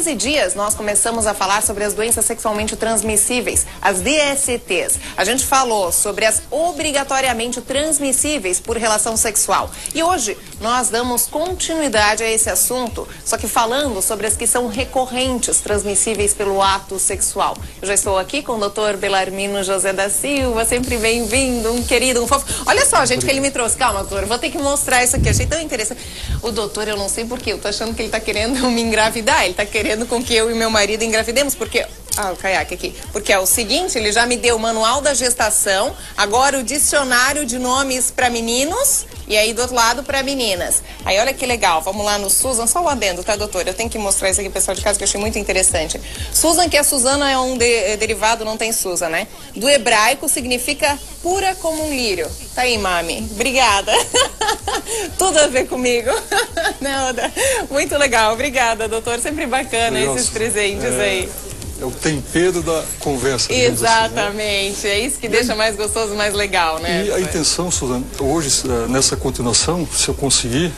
15 dias nós começamos a falar sobre as doenças sexualmente transmissíveis, as DSTs. A gente falou sobre as obrigatoriamente transmissíveis por relação sexual. E hoje nós damos continuidade a esse assunto, só que falando sobre as que são recorrentes, transmissíveis pelo ato sexual. Eu já estou aqui com o Dr. Belarmino José da Silva, sempre bem-vindo, um querido, um fofo. Olha só, gente, que ele me trouxe. Calma, doutor, vou ter que mostrar isso aqui, achei tão interessante. O doutor, eu não sei porquê, eu tô achando que ele tá querendo me engravidar, ele tá querendo com que eu e meu marido engravidemos, porque... Ah, o caiaque aqui. Porque é o seguinte, ele já me deu o manual da gestação, agora o dicionário de nomes para meninos e aí do outro lado para meninas. Aí olha que legal, vamos lá no Susan, só o adendo, tá, doutor? Eu tenho que mostrar isso aqui pro pessoal de casa que eu achei muito interessante. Susan, que a Susana é um derivado, não tem Susan, né? Do hebraico significa pura como um lírio. Tá aí, mami. Obrigada. Tudo a ver comigo. Não, muito legal, obrigada, doutor. Sempre bacana esses presentes aí. É o tempero da conversa. Exatamente, assim, né? É isso que deixa mais gostoso, mais legal, né? E a intenção, Suzana, hoje, nessa continuação, se eu conseguir,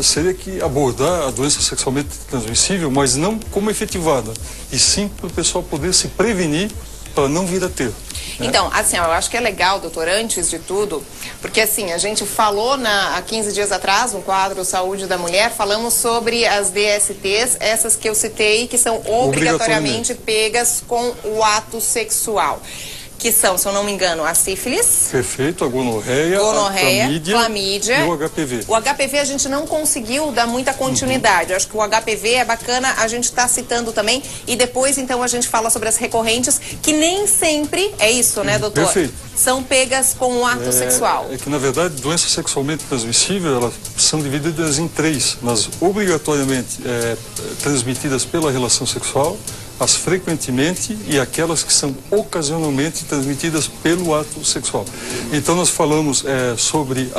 seria que abordar a doença sexualmente transmissível, mas não como efetivada, e sim para o pessoal poder se prevenir para não vir a ter. Então, assim, eu acho que é legal, doutor, antes de tudo, porque assim, a gente falou há 15 dias atrás, no quadro Saúde da Mulher, falamos sobre as DSTs, essas que eu citei, que são obrigatoriamente pegas com o ato sexual. Que são, se eu não me engano, a sífilis. Perfeito, a gonorreia, a clamídia e o HPV. O HPV a gente não conseguiu dar muita continuidade. Acho que o HPV é bacana, a gente está citando também. E depois, então, a gente fala sobre as recorrentes, que nem sempre, é isso, né, doutor? Perfeito. São pegas com o ato sexual. É que, na verdade, doenças sexualmente transmissíveis, elas são divididas em três. Nas obrigatoriamente transmitidas pela relação sexual, as frequentemente e aquelas que são ocasionalmente transmitidas pelo ato sexual. Então nós falamos sobre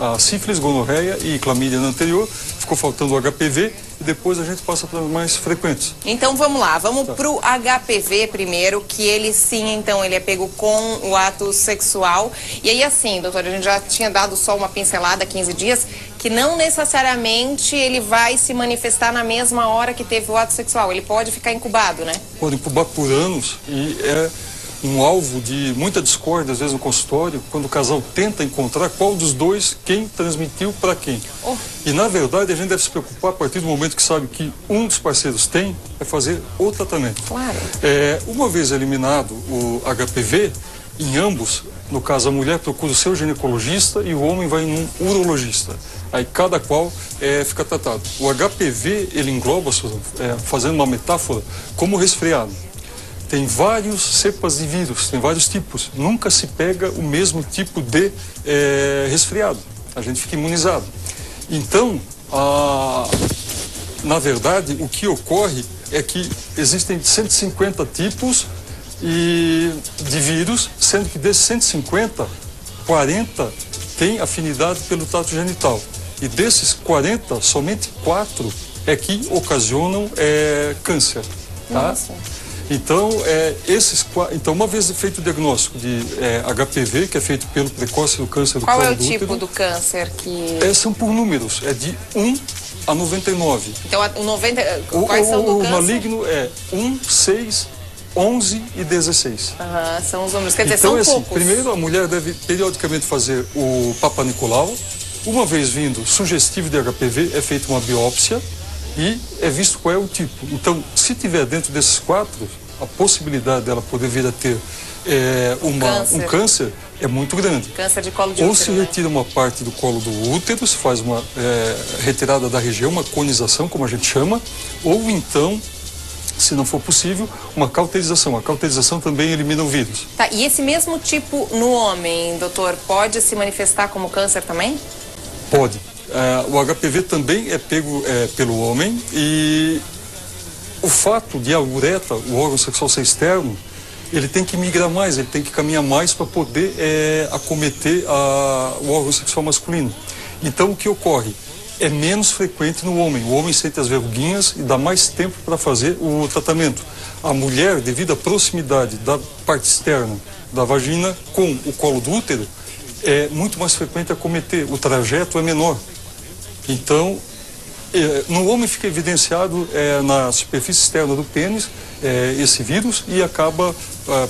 a sífilis, gonorreia e clamídia no anterior, ficou faltando o HPV e depois a gente passa para as mais frequentes. Então vamos lá, vamos pro HPV primeiro, que ele sim, então, ele é pego com o ato sexual. E aí assim, doutora, a gente já tinha dado só uma pincelada há 15 dias, que não necessariamente ele vai se manifestar na mesma hora que teve o ato sexual. Ele pode ficar incubado, né? Pode incubar por anos e é um alvo de muita discórdia, às vezes, no consultório, quando o casal tenta encontrar qual dos dois, quem transmitiu para quem. E, na verdade, a gente deve se preocupar, a partir do momento que sabe que um dos parceiros tem, é fazer o tratamento. Claro. Uma vez eliminado o HPV, em ambos, no caso, a mulher procura o seu ginecologista e o homem vai num urologista. Aí cada qual fica tratado. O HPV, ele engloba, fazendo uma metáfora, como resfriado. Tem vários cepas de vírus, tem vários tipos. Nunca se pega o mesmo tipo de resfriado. A gente fica imunizado. Então, na verdade, o que ocorre é que existem 150 tipos de vírus, sendo que desses 150, 40 têm afinidade pelo trato genital. E desses 40, somente 4 é que ocasionam câncer. Tá? Nossa. Então, então, uma vez feito o diagnóstico de HPV, que é feito pelo precóce do câncer do colo do útero... Qual é o tipo do câncer que... São por números, é de 1 a 99. Então, o 90... Quais são do câncer? O maligno é 1, 6, 11 e 16. São os números, quer dizer, então, são poucos. Primeiro, a mulher deve periodicamente fazer o Papa Nicolau. Uma vez vindo sugestivo de HPV, é feita uma biópsia e é visto qual é o tipo. Então, se tiver dentro desses 4, a possibilidade dela poder vir a ter um câncer é muito grande. Câncer de colo de útero. Ou se retira uma parte do colo do útero, se faz uma retirada da região, uma conização, como a gente chama, ou então, se não for possível, uma cauterização. A cauterização também elimina o vírus. Tá, e esse mesmo tipo no homem, doutor, pode se manifestar como câncer também? Pode. O HPV também é pego pelo homem e o fato de a ureta, o órgão sexual ser externo, ele tem que migrar mais, ele tem que caminhar mais para poder acometer o órgão sexual masculino. Então, o que ocorre? É menos frequente no homem. O homem sente as verruguinhas e dá mais tempo para fazer o tratamento. A mulher, devido à proximidade da parte externa da vagina com o colo do útero, é muito mais frequente acometer. O trajeto é menor. Então, No homem fica evidenciado na superfície externa do pênis esse vírus e acaba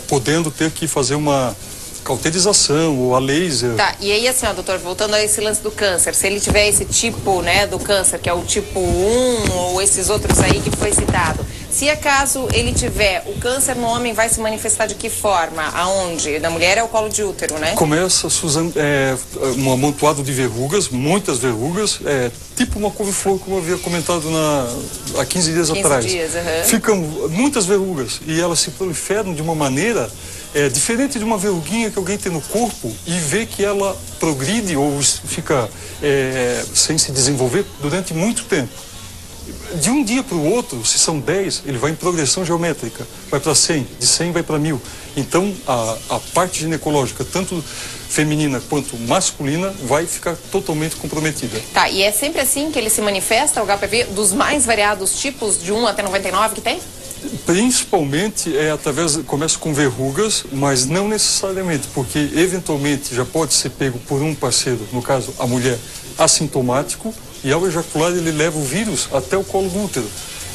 podendo ter que fazer uma cauterização ou a laser. Tá, e aí assim, ó, doutor, voltando a esse lance do câncer, se ele tiver esse tipo, né, do câncer, que é o tipo 1 ou esses outros aí que foi citado, se acaso ele tiver, o câncer no homem vai se manifestar de que forma? Aonde? Na mulher é o colo de útero, né? Começa, Suzane, um amontoado de verrugas, muitas verrugas, tipo uma couve-flor, como eu havia comentado há 15 dias atrás. 15 dias, aham. Ficam muitas verrugas e elas se proliferam de uma maneira diferente de uma verruguinha que alguém tem no corpo e vê que ela progride ou fica sem se desenvolver durante muito tempo. De um dia para o outro, se são 10, ele vai em progressão geométrica, vai para 100, de 100 vai para 1000. Então, a parte ginecológica, tanto feminina quanto masculina, vai ficar totalmente comprometida. Tá, e é sempre assim que ele se manifesta, o HPV, dos mais variados tipos, de 1 até 99 que tem? Principalmente começa com verrugas, mas não necessariamente, porque eventualmente já pode ser pego por um parceiro, no caso a mulher, assintomático, e ao ejacular ele leva o vírus até o colo do útero.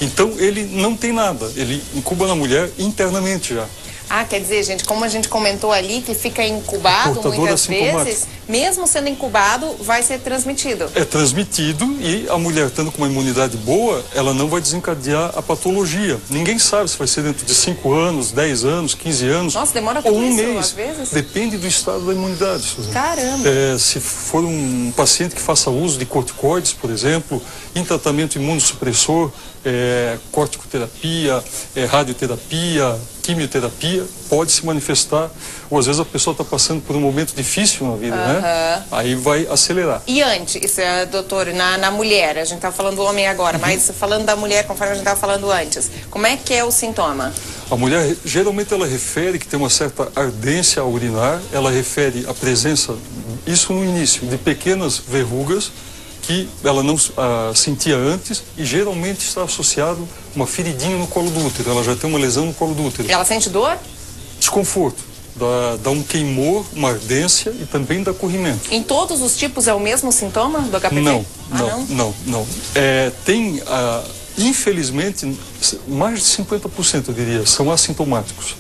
Então ele não tem nada, ele incuba na mulher internamente já. Ah, quer dizer, gente, como a gente comentou ali, que fica incubado muitas vezes, mesmo sendo incubado, vai ser transmitido. É transmitido e a mulher, estando com uma imunidade boa, ela não vai desencadear a patologia. Ninguém sabe se vai ser dentro de 5 anos, 10 anos, 15 anos. Nossa, demora tudo ou um isso, mês. Às vezes? Depende do estado da imunidade, Suzane. Caramba! Se for um paciente que faça uso de corticoides, por exemplo, em tratamento imunossupressor, corticoterapia, radioterapia, quimioterapia, pode se manifestar, ou às vezes a pessoa está passando por um momento difícil na vida, né? Aí vai acelerar. E antes, doutor, na mulher, a gente está falando do homem agora, mas falando da mulher, conforme a gente estava falando antes, como é que é o sintoma? A mulher, geralmente ela refere que tem uma certa ardência a urinar, ela refere a presença, isso no início, de pequenas verrugas, que ela não sentia antes e geralmente está associado a uma feridinha no colo do útero. Ela já tem uma lesão no colo do útero. Ela sente dor? Desconforto. Dá um queimor, uma ardência e também dá corrimento. Em todos os tipos é o mesmo sintoma do HPV? Não. Tem, infelizmente, mais de 50%, eu diria, são assintomáticos.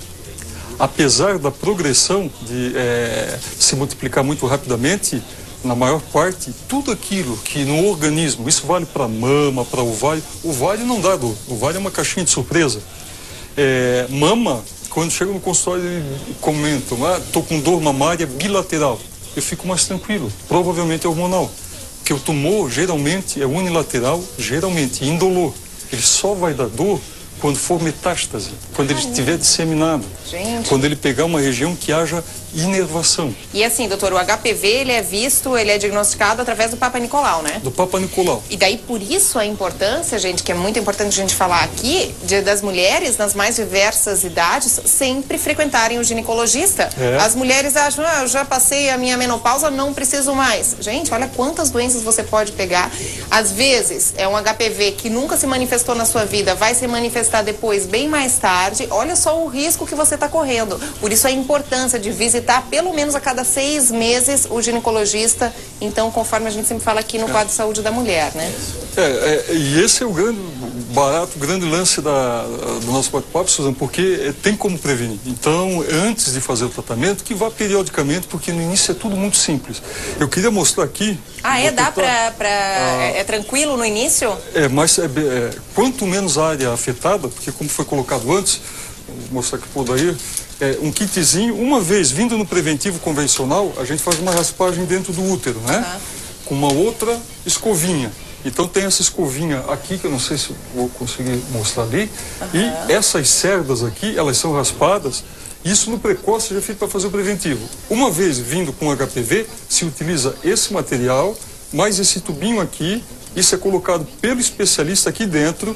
Apesar da progressão de se multiplicar muito rapidamente, na maior parte, tudo aquilo que no organismo, isso vale para mama, para ovário não dá dor, ovário é uma caixinha de surpresa. Mama, quando chega no consultório e comentam, estou com dor mamária bilateral, eu fico mais tranquilo, provavelmente é hormonal, porque o tumor geralmente é unilateral, geralmente indolor, ele só vai dar dor quando for metástase, quando ele estiver disseminado, quando ele pegar uma região que haja inervação. E assim, doutor, o HPV, ele é diagnosticado através do Papa Nicolau, né? Do Papa Nicolau. E daí, por isso, a importância, gente, que é muito importante a gente falar aqui, das mulheres, nas mais diversas idades, sempre frequentarem o ginecologista. As mulheres acham, eu já passei a minha menopausa, não preciso mais. Gente, olha quantas doenças você pode pegar. Às vezes, é um HPV que nunca se manifestou na sua vida, vai se manifestar depois, bem mais tarde. Olha só o risco que você está correndo. Por isso, a importância de visitar pelo menos a cada 6 meses o ginecologista, então conforme a gente sempre fala aqui no quadro de saúde da mulher, né? E esse é o grande barato, o grande lance do nosso bate-papo, Suzane, porque tem como prevenir. Então, antes de fazer o tratamento, que vá periodicamente, porque no início é tudo muito simples. Eu queria mostrar aqui... É tranquilo no início? Mas quanto menos área afetada, porque como foi colocado antes, vou mostrar aqui por daí, um kitzinho, uma vez vindo no preventivo convencional, a gente faz uma raspagem dentro do útero, né? Com uma outra escovinha. Então tem essa escovinha aqui, que eu não sei se vou conseguir mostrar ali, e essas cerdas aqui, elas são raspadas, isso no precoce já é feito para fazer o preventivo. Uma vez vindo com HPV, se utiliza esse material, mais esse tubinho aqui. Isso é colocado pelo especialista aqui dentro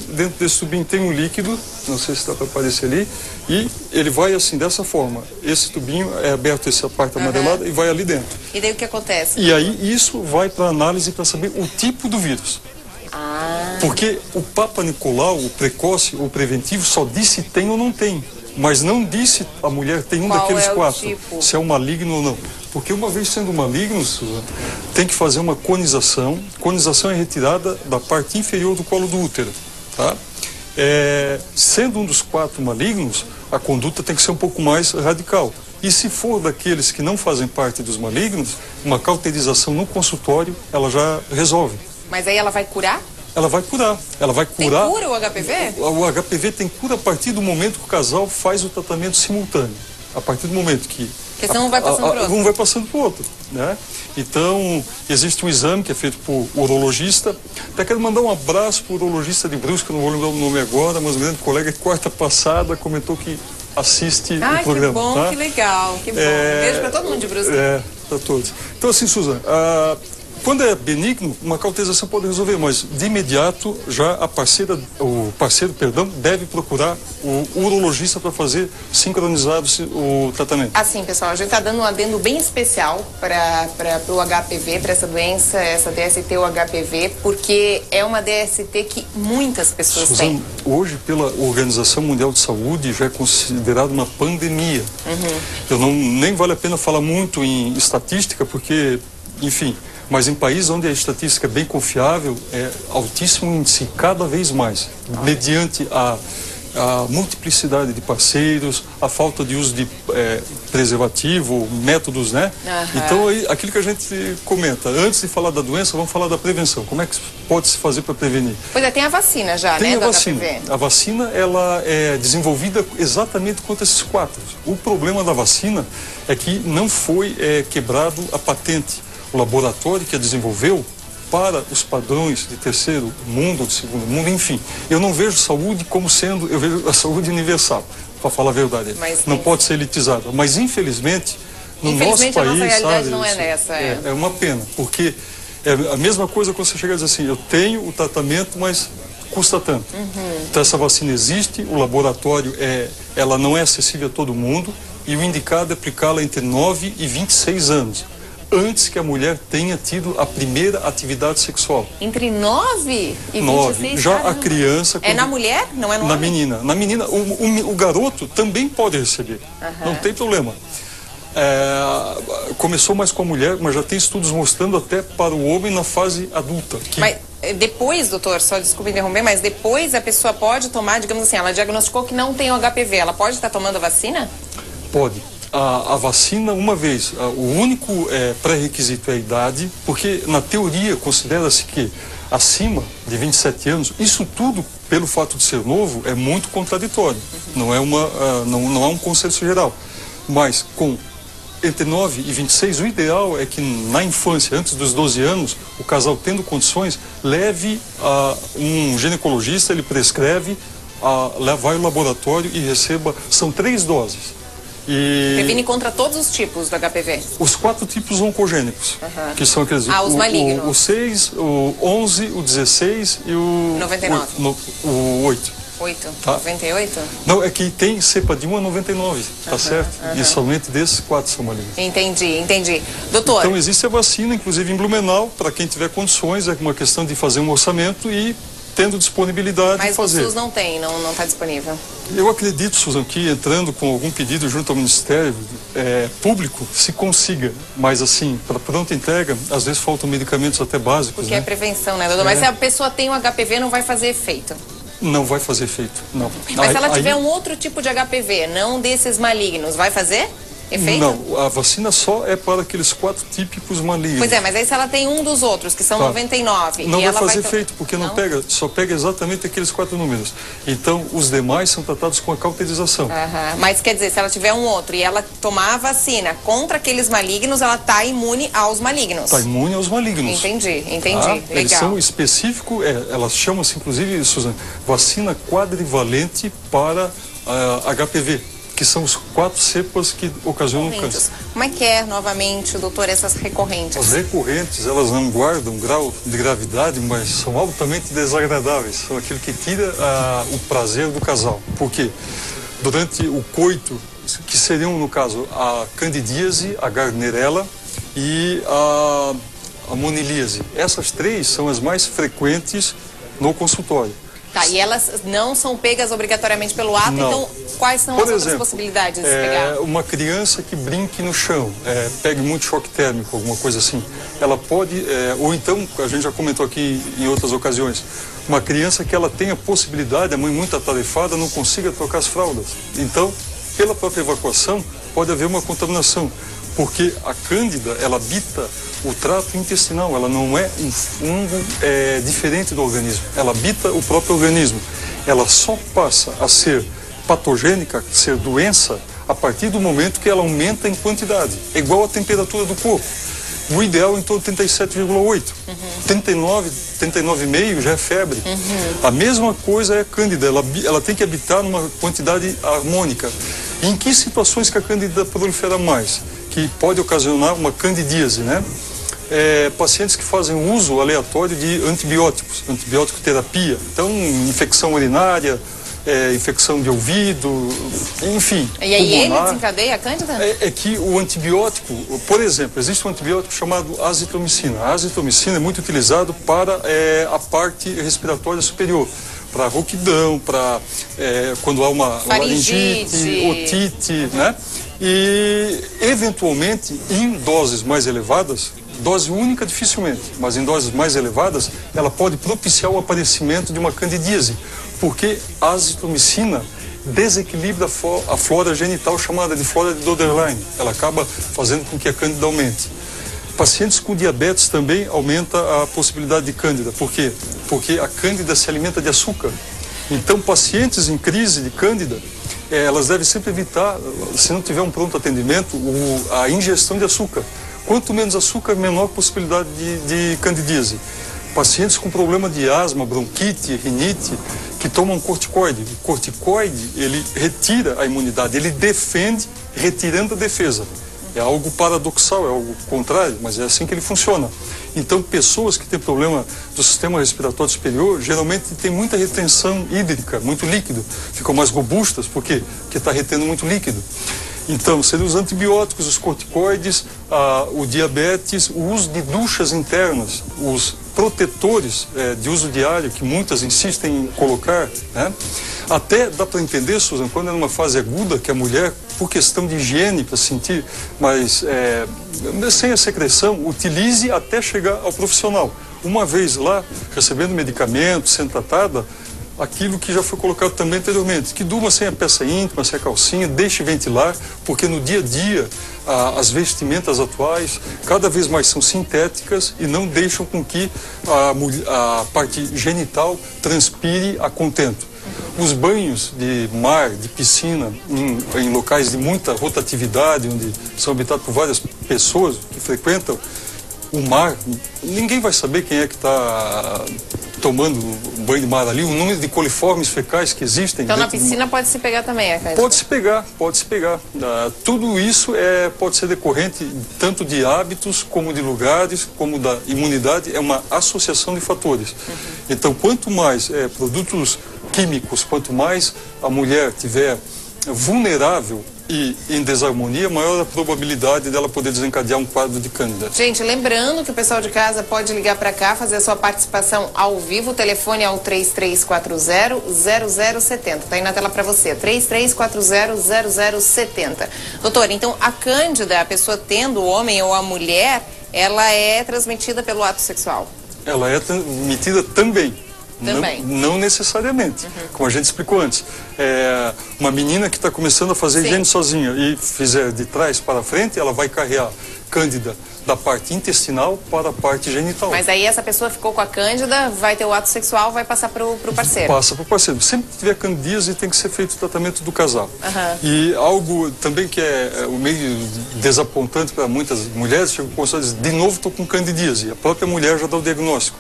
dentro desse tubinho tem um líquido, não sei se está para aparecer ali, e ele vai assim, dessa forma. Esse tubinho é aberto, essa parte amarelada, e vai ali dentro. E daí o que acontece? E aí isso vai para análise para saber o tipo do vírus. Porque o Papa Nicolau, o precoce ou preventivo, só disse tem ou não tem. Mas não disse a mulher tem um daqueles 4, se é um maligno ou não. porque uma vez sendo maligno, Suzana, tem que fazer uma conização. Conização é retirada da parte inferior do colo do útero, tá? Sendo um dos 4 malignos, a conduta tem que ser um pouco mais radical. E se for daqueles que não fazem parte dos malignos, uma cauterização no consultório, ela já resolve. Mas aí ela vai curar? Ela vai curar. Ela vai curar. Tem cura o HPV? O HPV tem cura a partir do momento que o casal faz o tratamento simultâneo. A partir do momento que... Porque senão um vai passando para o outro. Um vai passando para o outro, né? Então, existe um exame que é feito por urologista. Até quero mandar um abraço para o urologista de Brusque, não vou lembrar o nome agora, mas um grande colega que quarta passada comentou que assiste o programa. Que bom, tá? Que legal, que bom. Beijo para todo mundo de Brusque. Para todos. Então, assim, Suzana, quando é benigno, uma cauterização pode resolver, mas de imediato já o parceiro deve procurar o urologista para fazer sincronizado o tratamento. Assim, pessoal, a gente está dando um adendo bem especial para o HPV, para essa doença, essa DST, o HPV, porque é uma DST que muitas pessoas têm. Hoje, pela Organização Mundial de Saúde, já é considerado uma pandemia. Nem vale a pena falar muito em estatística, porque, enfim... Mas em países onde a estatística é bem confiável, é altíssimo índice, cada vez mais, mediante a multiplicidade de parceiros, a falta de uso de preservativo, métodos, né? Então, aí, aquilo que a gente comenta, antes de falar da doença, vamos falar da prevenção. Como é que pode se fazer para prevenir? Pois é, tem a vacina já, tem, né, a do vacina. HPV. A vacina, ela é desenvolvida exatamente contra esses 4. O problema da vacina é que não foi quebrado a patente. O laboratório que a desenvolveu para os padrões de terceiro mundo ou de segundo mundo, enfim. Eu não vejo saúde como sendo, eu vejo a saúde universal, para falar a verdade. Não pode ser elitizada. Mas, infelizmente, no nosso país, a nossa realidade não é nessa. É uma pena, porque é a mesma coisa quando você chega e diz assim, eu tenho o tratamento, mas custa tanto. Então, essa vacina existe, o laboratório, ela não é acessível a todo mundo, e o indicado é aplicá-la entre 9 e 26 anos. Antes que a mulher tenha tido a primeira atividade sexual. Entre 9 e 26 Já a criança... É na mulher? Não é no homem? Na menina. O garoto também pode receber. Não tem problema. Começou mais com a mulher, mas já tem estudos mostrando até para o homem na fase adulta. Mas depois, doutor, só desculpe interromper, mas depois a pessoa pode tomar, digamos assim, ela diagnosticou que não tem o HPV, ela pode estar tomando a vacina? Pode. A vacina, uma vez, o único pré-requisito é a idade, porque na teoria considera-se que acima de 27 anos, isso tudo, pelo fato de ser novo, é muito contraditório. Não é um consenso geral. Mas entre 9 e 26, o ideal é que na infância, antes dos 12 anos, o casal tendo condições, leve um ginecologista, ele prescreve, vai ao laboratório e receba, são 3 doses. Previne contra todos os tipos do HPV? Os 4 tipos oncogênicos, que são aqueles... os malignos. O 6, o 11, o 16 e o... 99. O 8. 8? Tá? 98? Não, é que tem cepa de 1 a 99, tá certo? E somente desses 4 são malignos. Entendi. Doutor... Então existe a vacina, inclusive em Blumenau, para quem tiver condições, é uma questão de fazer um orçamento e... tendo disponibilidade de fazer. Mas o SUS não tem, não está disponível. Eu acredito, Suzana, que entrando com algum pedido junto ao Ministério Público, se consiga. Mas assim, para pronta entrega, às vezes faltam medicamentos até básicos. Porque é prevenção, né, doutor? Mas se a pessoa tem um HPV, não vai fazer efeito? Não vai fazer efeito, não. Mas se ela tiver um outro tipo de HPV, não desses malignos, vai fazer efeito? Não, a vacina só é para aqueles 4 típicos malignos. Pois é, mas aí se ela tem um dos outros, que são 99... Não e vai ela fazer efeito, porque não pega, só pega exatamente aqueles 4 números. Então, os demais são tratados com a cauterização. Mas quer dizer, se ela tiver um outro e ela tomar a vacina contra aqueles malignos, ela está imune aos malignos. Está imune aos malignos. Entendi. Legal. Eles são específicos, elas chamam-se, inclusive, Suzana, vacina quadrivalente para HPV. Que são os 4 cepas que ocasionam câncer. Como é que é, novamente, doutor, essas recorrentes? As recorrentes, elas não guardam grau de gravidade, mas são altamente desagradáveis. São aquilo que tira o prazer do casal. Por quê? Durante o coito, que seriam, no caso, a candidíase, a gardnerella e a monilíase. Essas 3 são as mais frequentes no consultório. Tá, e elas não são pegas obrigatoriamente pelo ato, Não. então quais são as outras possibilidades de se pegar? Uma criança que brinque no chão, pegue muito choque térmico, alguma coisa assim, ela pode, ou então, a gente já comentou aqui em outras ocasiões, uma criança que ela tenha possibilidade, a mãe muito atarefada, não consiga trocar as fraldas. Então, pela própria evacuação, pode haver uma contaminação, porque a cândida, ela habita o trato intestinal, ela não é um fungo diferente do organismo, ela habita o próprio organismo. Ela só passa a ser patogênica, ser doença, a partir do momento que ela aumenta em quantidade. É igual à temperatura do corpo. O ideal é em torno de 37,8. 39,5 já é febre. A mesma coisa é a cândida, ela tem que habitar numa quantidade harmônica. Em que situações que a cândida prolifera mais? Que pode ocasionar uma candidíase, né? Pacientes que fazem uso aleatório de antibióticos, antibiótico terapia, então infecção urinária, infecção de ouvido, enfim. E aí ele desencadeia a cândida? É que o antibiótico, por exemplo, existe um antibiótico chamado azitromicina. A azitromicina é muito utilizado para a parte respiratória superior, para rouquidão, para quando há uma laringite, otite, né? E, eventualmente, em doses mais elevadas, dose única dificilmente, mas em doses mais elevadas, ela pode propiciar o aparecimento de uma candidíase, porque a azitromicina desequilibra a flora genital chamada de flora de Doederlein. Ela acaba fazendo com que a cândida aumente. Pacientes com diabetes também aumenta a possibilidade de cândida. Por quê? Porque a cândida se alimenta de açúcar. Então, pacientes em crise de cândida, elas devem sempre evitar, se não tiver um pronto atendimento, a ingestão de açúcar. Quanto menos açúcar, menor possibilidade de candidíase. Pacientes com problema de asma, bronquite, rinite, que tomam corticoide. O corticoide, ele retira a imunidade, ele defende, retirando a defesa. É algo paradoxal, é algo contrário, mas é assim que ele funciona. Então, pessoas que têm problema do sistema respiratório superior, geralmente têm muita retenção hídrica, muito líquido. Ficam mais robustas, por quê? Porque está retendo muito líquido. Então, seriam os antibióticos, os corticoides, o diabetes, o uso de duchas internas, os protetores de uso diário, que muitas insistem em colocar, né? Até dá para entender, Susan, quando é numa fase aguda, que a mulher, por questão de higiene, para sentir mais, sem a secreção, utilize até chegar ao profissional. Uma vez lá, recebendo medicamento, sendo tratada, aquilo que já foi colocado também anteriormente, que durma sem a peça íntima, sem a calcinha, deixe ventilar, porque no dia a dia as vestimentas atuais cada vez mais são sintéticas e não deixam com que a parte genital transpire a contento. Os banhos de mar, de piscina, em locais de muita rotatividade, onde são habitados por várias pessoas que frequentam o mar, ninguém vai saber quem é que está tomando banho de mar ali, o número de coliformes fecais que existem. Então na piscina pode se pegar também, a cândida? Pode se pegar. Tudo isso pode ser decorrente tanto de hábitos, como de lugares, como da imunidade, é uma associação de fatores. Então, quanto mais produtos químicos, quanto mais a mulher tiver vulnerável e em desarmonia, maior a probabilidade dela poder desencadear um quadro de cândida. Gente, lembrando que o pessoal de casa pode ligar para cá, fazer a sua participação ao vivo. O telefone é o 3340-0070. Tá aí na tela para você, 3340-0070. Doutor, então a cândida, a pessoa tendo, o homem ou a mulher, ela é transmitida pelo ato sexual? Ela é transmitida também. Não necessariamente, como a gente explicou antes. Uma menina que está começando a fazer higiene sozinha e fizer de trás para frente, ela vai carregar cândida da parte intestinal para a parte genital. Mas aí essa pessoa ficou com a cândida, vai ter o ato sexual, vai passar para o parceiro? Passa para o parceiro. Sempre que tiver candidíase tem que ser feito o tratamento do casal. E algo também que é meio desapontante para muitas mulheres, chega com diz, de novo estou com candidíase. A própria mulher já dá o diagnóstico.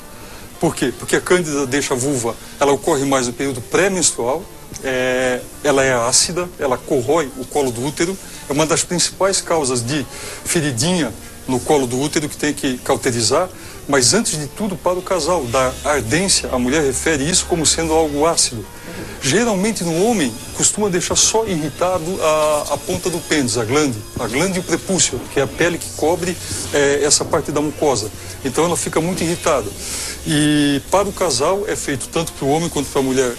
Por quê? Porque a cândida deixa a vulva, ela ocorre mais no período pré-menstrual, ela é ácida, ela corrói o colo do útero, é uma das principais causas de feridinha no colo do útero que tem que cauterizar, mas antes de tudo para o casal, da ardência, a mulher refere isso como sendo algo ácido. Geralmente no homem costuma deixar só irritado a ponta do pênis, a glande e o prepúcio, que é a pele que cobre essa parte da mucosa. Então ela fica muito irritada. E para o casal é feito tanto para o homem quanto para a mulher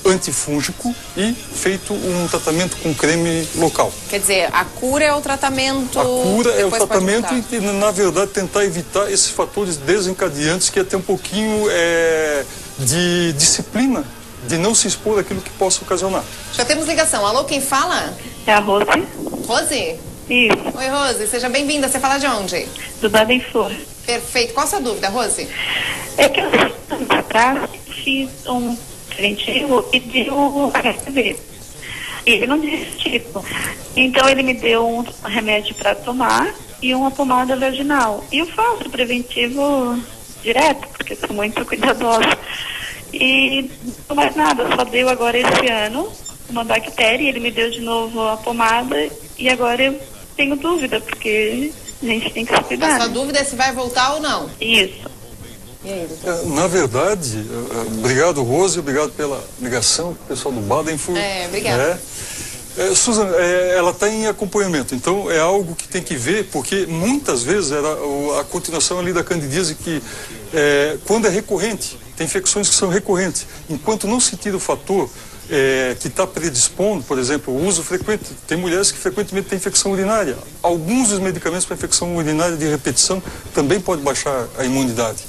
antifúngico e feito um tratamento com creme local. Quer dizer, a cura é o tratamento... A cura é o tratamento e, na verdade, tentar evitar esses fatores desencadeantes que é ter um pouquinho de disciplina, de não se expor àquilo que possa ocasionar. Já temos ligação. Alô, quem fala? É a Rose. Rose? Isso. Oi, Rose. Seja bem-vinda. Você fala de onde? Do Baden-Flor. Perfeito. Qual a sua dúvida, Rose? É que eu pra trás fiz um preventivo e deu HPV. E ele não disse tipo. Então ele me deu um remédio para tomar e uma pomada vaginal. E eu faço preventivo direto, porque eu sou muito cuidadosa. E não mais nada, só deu agora esse ano uma bactéria, ele me deu de novo a pomada e agora eu tenho dúvida, porque a gente tem que se cuidar. A sua dúvida é se vai voltar ou não? Isso. E aí, doutor? Na verdade, obrigado, Rose, obrigado pela ligação, pessoal do Baden-Flor. Obrigada. Susan, ela está em acompanhamento, então é algo que tem que ver, porque muitas vezes era a continuação ali da candidíase que, quando é recorrente, tem infecções que são recorrentes. Enquanto não se tira o fator que está predispondo, por exemplo, o uso frequente, tem mulheres que frequentemente têm infecção urinária. Alguns dos medicamentos para infecção urinária de repetição também pode baixar a imunidade.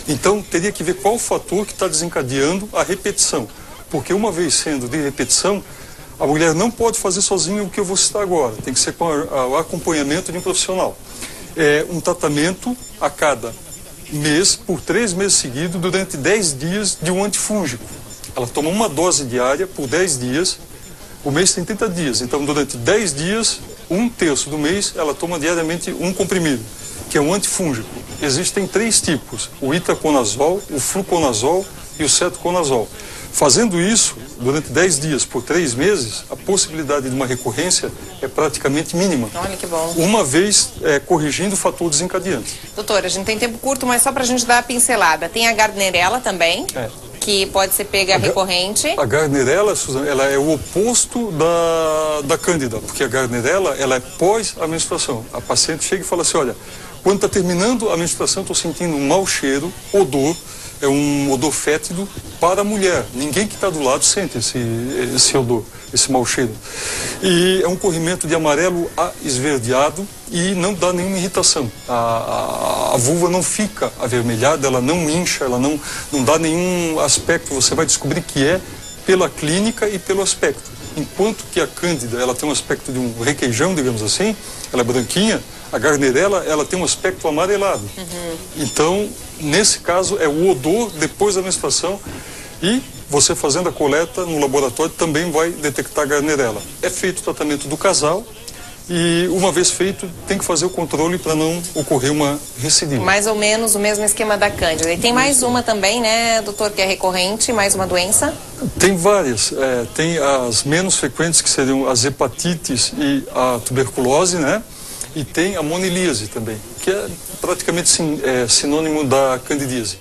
Então, teria que ver qual o fator que está desencadeando a repetição, porque uma vez sendo de repetição, a mulher não pode fazer sozinha o que eu vou citar agora, tem que ser com o acompanhamento de um profissional. Um tratamento a cada mês, por 3 meses seguidos, durante 10 dias de um antifúngico. Ela toma uma dose diária por 10 dias, o mês tem 30 dias, então durante 10 dias, 1/3 do mês, ela toma diariamente um comprimido, que é um antifúngico. Existem 3 tipos, o itaconazol, o fluconazol e o cetoconazol. Fazendo isso, durante 10 dias por 3 meses, a possibilidade de uma recorrência é praticamente mínima. Olha que bom. Uma vez corrigindo o fator desencadeante. Doutora, a gente tem tempo curto, mas só para a gente dar a pincelada. Tem a Gardnerella também, que pode ser pega recorrente. A Gardnerella, Suzana, ela é o oposto da Cândida, porque a Gardnerella, ela é pós a menstruação. A paciente chega e fala assim, olha, quando está terminando a menstruação, estou sentindo um mau cheiro, odor, é um odor fétido para a mulher. Ninguém que está do lado sente esse odor, esse mau cheiro. E é um corrimento de amarelo a esverdeado e não dá nenhuma irritação. A vulva não fica avermelhada, ela não incha, ela não dá nenhum aspecto. Você vai descobrir que é pela clínica e pelo aspecto. Enquanto que a Cândida, ela tem um aspecto de um requeijão, digamos assim, ela é branquinha, a Gardnerella, ela tem um aspecto amarelado. Então, nesse caso, é o odor depois da menstruação e você fazendo a coleta no laboratório também vai detectar a Gardnerella. É feito o tratamento do casal e, uma vez feito, tem que fazer o controle para não ocorrer uma recidiva. Mais ou menos o mesmo esquema da Cândida. E tem mais uma também, né, doutor, que é recorrente, mais uma doença? Tem várias. Tem as menos frequentes, que seriam as hepatites e a tuberculose, né? E tem a monilíase também, que é praticamente sinônimo da candidíase.